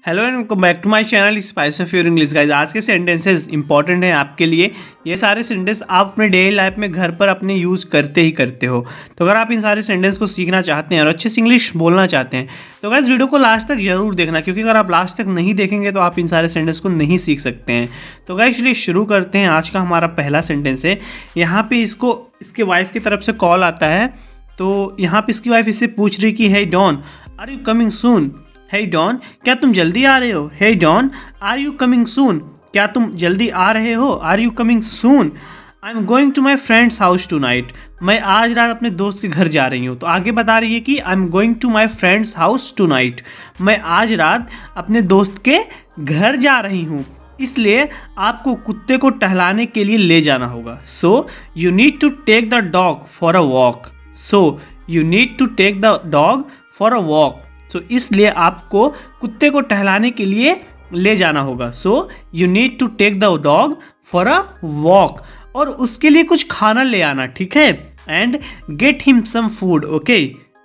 Hello and welcome back to my channel spice of your English guys. आज के sentences important हैं आपके लिए। ये सारे सेंटेंस आप अपने डेली लाइफ में घर पर अपने यूज़ करते ही करते हो। तो अगर आप इन सारे सेंटेंस को सीखना चाहते हैं और अच्छे से इंग्लिश बोलना चाहते हैं तो गाइस वीडियो को लास्ट तक जरूर देखना, क्योंकि अगर आप लास्ट तक नहीं देखेंगे तो आप इन सारे सेंटेंस को नहीं सीख सकते हैं। तो गाइस चलिए शुरू करते हैं। आज का हमारा पहला सेंटेंस है। यहाँ पे इसके वाइफ की तरफ से कॉल आता है। तो यहाँ पे इसकी वाइफ इससे पूछ रही कि hey Don, are you coming soon? Hey Don, क्या तुम जल्दी आ रहे हो? Hey Don, are you coming soon? क्या तुम जल्दी आ रहे हो? Are you coming soon? I am going to my friends house tonight. मैं आज रात अपने दोस्त के घर जा रही हूँ। तो आगे बता रही है कि I am going to my friends house tonight. मैं आज रात अपने दोस्त के घर जा रही हूँ, इसलिए आपको कुत्ते को टहलाने के लिए ले जाना होगा। So you need to take the dog for a walk. So you need to take the dog for a walk. So इसलिए आपको कुत्ते को टहलाने के लिए ले जाना होगा। So you need to take the dog for a walk. और उसके लिए कुछ खाना ले आना, ठीक है? And get him some food, okay?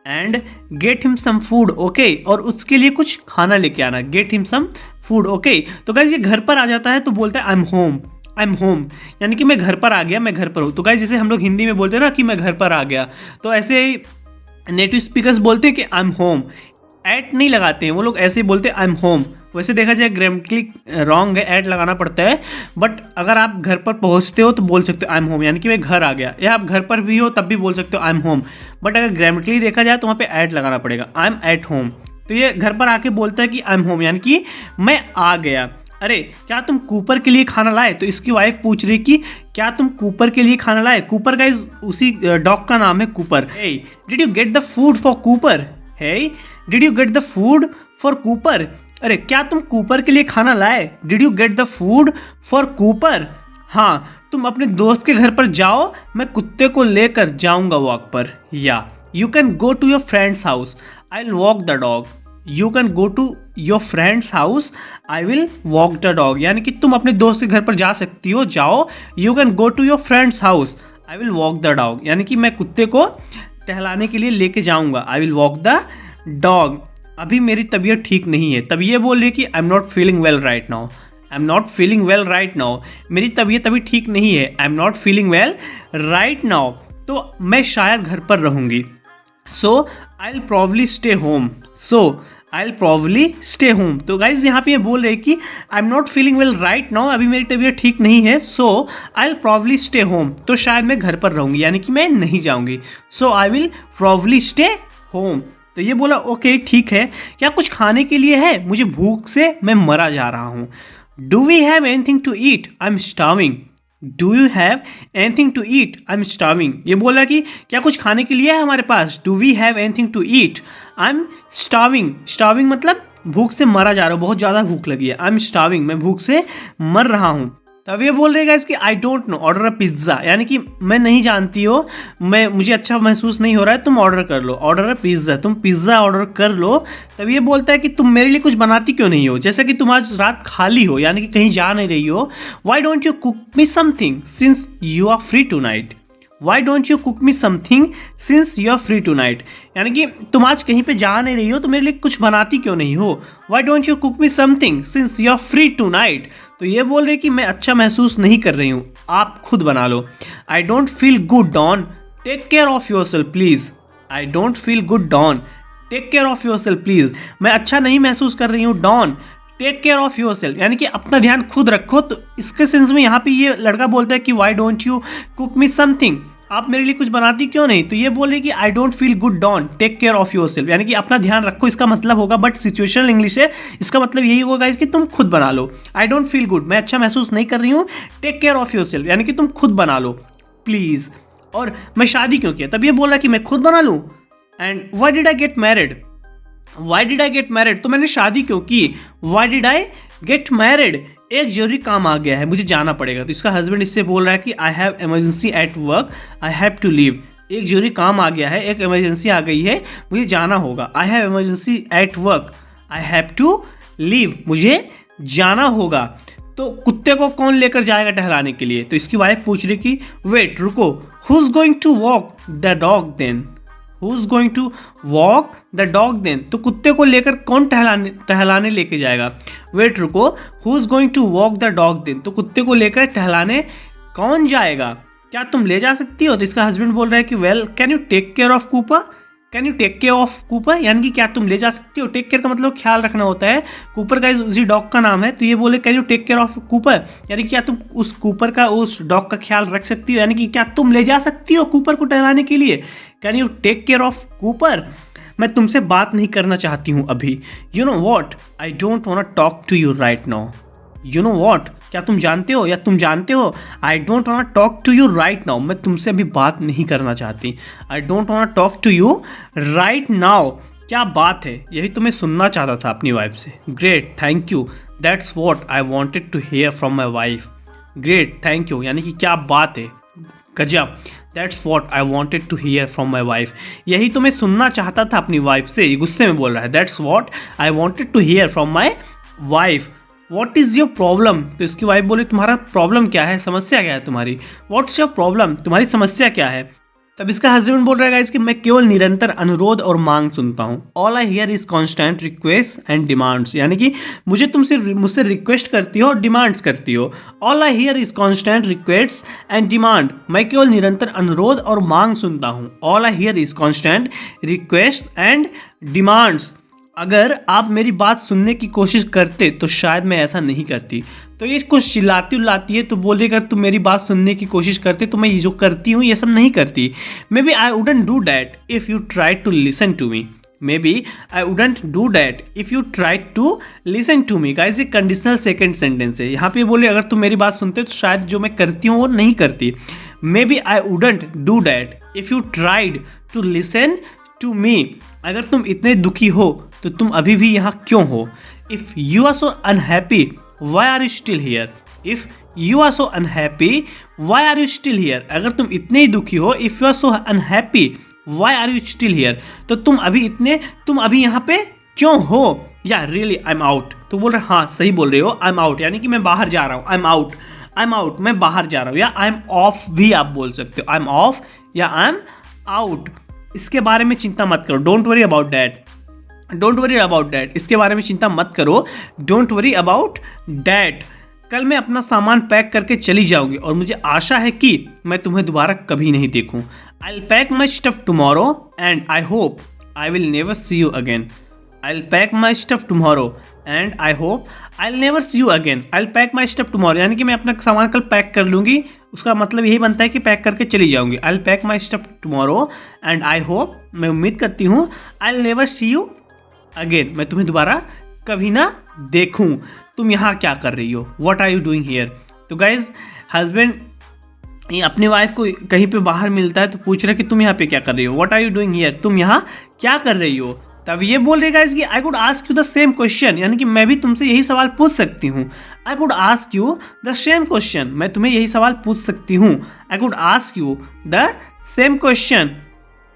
And get him some food, okay? और उसके लिए कुछ खाना लेके आना, get him some food, okay? तो गाइस ये घर पर आ जाता है तो बोलता है I am home. I am home यानी कि मैं घर पर आ गया, मैं घर पर हूँ। तो गाइस जैसे हम लोग हिंदी में बोलते हैं ना कि मैं घर पर आ गया, तो ऐसे ही नेटिव स्पीकर्स बोलते हैं कि आई एम होम। ऐट नहीं लगाते हैं वो लोग, ऐसे ही बोलते हैं आई एम होम। वैसे देखा जाए ग्रामेटिकली रॉन्ग है, ऐट लगाना पड़ता है। बट अगर आप घर पर पहुंचते हो तो बोल सकते हो आई एम होम, यानी कि मैं घर आ गया। या आप घर पर भी हो तब भी बोल सकते हो आई एम होम। बट अगर ग्रामेटिकली देखा जाए तो वहाँ पे ऐट लगाना पड़ेगा, आई एम एट होम। तो ये घर पर आके बोलता है कि आई एम होम, यानी कि मैं आ गया। अरे क्या तुम कूपर के लिए खाना लाए? तो इसकी वाइफ पूछ रही कि क्या तुम कूपर के लिए खाना लाए? कूपर का उसी डॉग का नाम है Cooper. Hey did you get the food for Cooper? Hey did you get the food for Cooper? अरे क्या तुम कूपर के लिए खाना लाए? Did you get the food for Cooper? हाँ, तुम अपने दोस्त के घर पर जाओ, मैं कुत्ते को लेकर जाऊंगा वॉक पर। या you can go to your friends house, I will walk the dog. You can go to your friends house, I will walk the dog. यानी कि तुम अपने दोस्त के घर पर जा सकती हो, जाओ। You can go to your friends house, I will walk the dog. यानी कि मैं कुत्ते को टहलाने के लिए लेके जाऊंगा, आई विल वॉक द डॉग। अभी मेरी तबीयत ठीक नहीं है। तब ये बोल रही है कि I am not feeling well right now. I am not feeling well right now, मेरी तबीयत अभी ठीक नहीं है। I am not feeling well right now, तो मैं शायद घर पर रहूँगी। So I will probably stay home. So I will probably stay home. तो गाइज यहाँ पे ये बोल रहे हैं कि I am not feeling well right now, अभी मेरी तबीयत ठीक नहीं है। So I will probably stay home, तो शायद मैं घर पर रहूँगी, यानी कि मैं नहीं जाऊँगी। So I will probably stay home. तो ये बोला ओके ठीक है, क्या कुछ खाने के लिए है? मुझे भूख से मैं मरा जा रहा हूँ। Do we have anything to eat? I am starving. Do you have anything to eat? I am starving. ये बोला कि क्या कुछ खाने के लिए है हमारे पास? Do we have anything to eat? I am starving. Starving मतलब भूख से मरा जा रहा हूँ, बहुत ज़्यादा भूख लगी है। आई एम स्टार्विंग, मैं भूख से मर रहा हूँ। तब ये बोल रहे गाइस कि I don't know, order a pizza. यानी कि मैं नहीं जानती हो, मुझे अच्छा महसूस नहीं हो रहा है, तुम ऑर्डर कर लो। ऑर्डर अ पिज्ज़ा, तुम पिज़्ज़ा ऑर्डर कर लो। तब ये बोलता है कि तुम मेरे लिए कुछ बनाती क्यों नहीं हो? जैसे कि तुम आज रात खाली हो, यानी कि कहीं जा नहीं रही हो। Why don't you cook me something since you are free tonight? Why don't you cook me something since you are free tonight? यानी कि तुम आज कहीं पे जा नहीं रही हो तो मेरे लिए कुछ बनाती क्यों नहीं हो? Why don't you cook me something since you are free tonight? तो ये बोल रहे कि मैं अच्छा महसूस नहीं कर रही हूँ, आप खुद बना लो। I don't feel good Don, take care of yourself please. I don't feel good Don, take care of yourself please. मैं अच्छा नहीं महसूस कर रही हूँ Don, take care of yourself, यानी कि अपना ध्यान खुद रखो। तो इसके सेंस में यहाँ पे ये लड़का बोलता है कि Y don't you cook me something, आप मेरे लिए कुछ बनाती क्यों नहीं? तो ये बोल रही कि I don't feel good Don, take care of yourself, यानी कि अपना ध्यान रखो, इसका मतलब होगा। बट सिचुएशनल इंग्लिश है, इसका मतलब यही होगा कि तुम खुद बना लो। आई डोंट फील गुड, मैं अच्छा महसूस नहीं कर रही हूँ। Take care of yourself, यानी कि तुम खुद बना लो प्लीज़। और मैं शादी क्यों किया? तब ये बोल रहा कि मैं खुद बना लूँ। And why did I get married? Why did I get married, तो मैंने शादी क्यों की? Why did I get married, एक जरूरी काम आ गया है, मुझे जाना पड़ेगा। तो इसका हस्बैंड इससे बोल रहा है कि I have emergency at work, I have to leave. एक जरूरी काम आ गया है, एक इमरजेंसी आ गई है, मुझे जाना होगा। I have emergency at work, I have to leave, मुझे जाना होगा। तो कुत्ते को कौन लेकर जाएगा टहलाने के लिए? तो इसकी वाइफ पूछ रही कि वेट रुको, who is going to walk the dog then? Who is going to walk the dog then, तो कुत्ते को लेकर कौन टहलाने लेके जाएगा। वेट रुको, who is going to walk the dog then, तो कुत्ते को लेकर टहलाने कौन जाएगा, क्या तुम ले जा सकती हो। तो इसका हस्बैंड बोल रहा है कि well can you take care of Cooper, can you take care of Cooper, यानी कि क्या तुम ले जा सकती हो। टेक केयर का मतलब ख्याल रखना होता है, कूपर का उसी डॉग का नाम है, तो ये बोले can you take care of Cooper, यानी कि क्या तुम उस कूपर का, उस डॉग का ख्याल रख सकती हो, यानी कि क्या तुम ले जा सकती हो कूपर को टहलाने के लिए। Can you take care of Cooper, मैं तुमसे बात नहीं करना चाहती हूँ अभी। You know what, I don't want talk to you right now. You know what, क्या तुम जानते हो या तुम जानते हो, I don't want talk to you right now, मैं तुमसे अभी बात नहीं करना चाहती। I don't want talk to you right now, क्या बात है, यही तो मैं सुनना चाहता था अपनी वाइफ से। Great thank you, that's what I wanted to hear from my wife. Great thank you, यानी कि क्या बात है, गजब, that's what I wanted to hear from my wife, यही तो मैं सुनना चाहता था अपनी वाइफ से। ये गुस्से में बोल रहा है, that's what I wanted to hear from my wife. What is your problem, तो इसकी वाइफ बोली तुम्हारा प्रॉब्लम क्या है, समस्या क्या है तुम्हारी। व्हाट्स योर प्रॉब्लम, तुम्हारी समस्या क्या है। तब इसका हस्बैंड बोल रहा है गाइस कि मैं केवल निरंतर अनुरोध और मांग सुनता हूँ। All I hear is constant request and demands, यानी कि मुझसे रिक्वेस्ट करती हो और डिमांड्स करती हो। All I hear is constant request and demand, मैं केवल निरंतर अनुरोध और मांग सुनता हूँ। All I hear is constant request and demands, अगर आप मेरी बात सुनने की कोशिश करते तो शायद मैं ऐसा नहीं करती। तो ये कुछ चिल्लाती उल्लाती है, तो बोले अगर तुम मेरी बात सुनने की कोशिश करते तो मैं ये जो करती हूँ ये सब नहीं करती। Maybe I wouldn't do that if you try to listen to me, maybe I wouldn't do that if you try to listen to me. Guys ये कंडीशनल सेकेंड सेंटेंस है, यहाँ पे बोले अगर तुम मेरी बात सुनते तो शायद जो मैं करती हूँ वो नहीं करती। Maybe I wouldn't do that if you tried to listen to me, अगर तुम इतने दुखी हो तो तुम अभी भी यहाँ क्यों हो। If you are so unhappy why are you still here, if you are so unhappy why are you still here, अगर तुम इतने ही दुखी हो, if you are so unhappy why are you still here, तो तुम अभी यहाँ पे क्यों हो। या रियली आई एम आउट, तो बोल रहे हाँ सही बोल रहे हो, आई एम आउट, यानी कि मैं बाहर जा रहा हूँ। आई एम आउट, मैं बाहर जा रहा हूँ, या आई एम ऑफ भी आप बोल सकते हो। आई एम ऑफ या आई एम आउट, इसके बारे में चिंता मत करो, don't worry about that, don't worry about that, इसके बारे में चिंता मत करो, डोंट वरी अबाउट डैट। कल मैं अपना सामान पैक करके चली जाऊंगी और मुझे आशा है कि मैं तुम्हें दोबारा कभी नहीं देखूं। I will pack my stuff tomorrow and I hope I will never see you again. I will pack my stuff tomorrow and I hope I will never see you again. I will pack my stuff tomorrow, यानी कि मैं अपना सामान कल pack कर लूँगी, उसका मतलब यही बनता है कि पैक करके चली जाऊंगी। I will pack my stuff tomorrow and I hope, मैं उम्मीद करती हूँ, I will never see you again, मैं तुम्हें दोबारा कभी ना देखूं। तुम यहाँ क्या कर रही हो, what are you doing here. तो गाइज हस्बैंड अपनी वाइफ को कहीं पे बाहर मिलता है तो पूछ रहा है कि तुम यहाँ पे क्या कर रही हो, what are you doing here, तुम यहाँ क्या कर रही हो। तब ये बोल रहे गाइज कि आई could ask you the same question, यानी कि मैं भी तुमसे यही सवाल पूछ सकती हूँ। I could ask you the same question, मैं तुम्हें यही सवाल पूछ सकती हूँ। I could ask you the same question.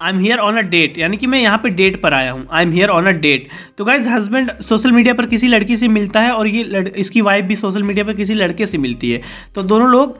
I am here on a date, यानी कि मैं यहाँ पे डेट पर आया हूँ। I am here on a date. तो गाइज हस्बैंड सोशल मीडिया पर किसी लड़की से मिलता है और इसकी वाइफ भी सोशल मीडिया पर किसी लड़के से मिलती है। तो दोनों लोग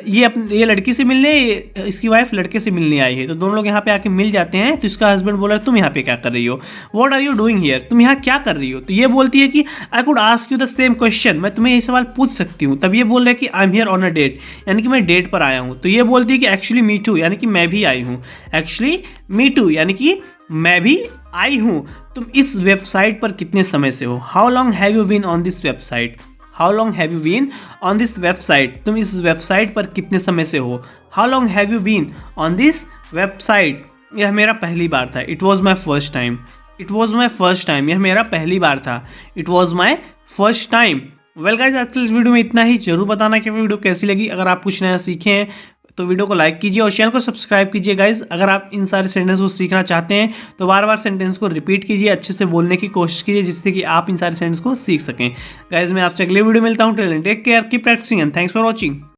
ये लड़की से मिलने, इसकी वाइफ लड़के से मिलने आई है, तो दोनों लोग यहाँ पे आके मिल जाते हैं। तो इसका हस्बैंड बोला तुम यहाँ पे क्या कर रही हो, what are you doing here, तुम यहाँ क्या कर रही हो। तो ये बोलती है कि आई could ask you the same question, मैं तुम्हें ये सवाल पूछ सकती हूँ। तब ये बोल रहा है कि I am here on a date, यानी कि मैं डेट पर आया हूँ। तो ये बोलती है कि एक्चुअली मी टू, यानी कि मैं भी आई हूँ। एक्चुअली मी टू, यानी कि मैं भी आई हूँ। तुम इस वेबसाइट पर कितने समय से हो, how long have you been on this website, how long have you been on this website, तुम इस वेबसाइट पर कितने समय से हो, how long have you been on this website. यह मेरा पहली बार था, it was my first time, it was my first time, यह मेरा पहली बार था, it was my first time. Well guys आज के इस वीडियो में इतना ही। जरूर बताना कि वीडियो कैसी लगी। अगर आप कुछ नया सीखे हैं तो वीडियो को लाइक कीजिए और चैनल को सब्सक्राइब कीजिए। गाइज अगर आप इन सारे सेंटेंस को सीखना चाहते हैं तो बार बार सेंटेंस को रिपीट कीजिए, अच्छे से बोलने की कोशिश कीजिए, जिससे कि आप इन सारे सेंटेंस को सीख सकें। गाइज मैं आपसे अगले वीडियो मिलता हूँ। Till then take care, keep practicing and thanks for watching.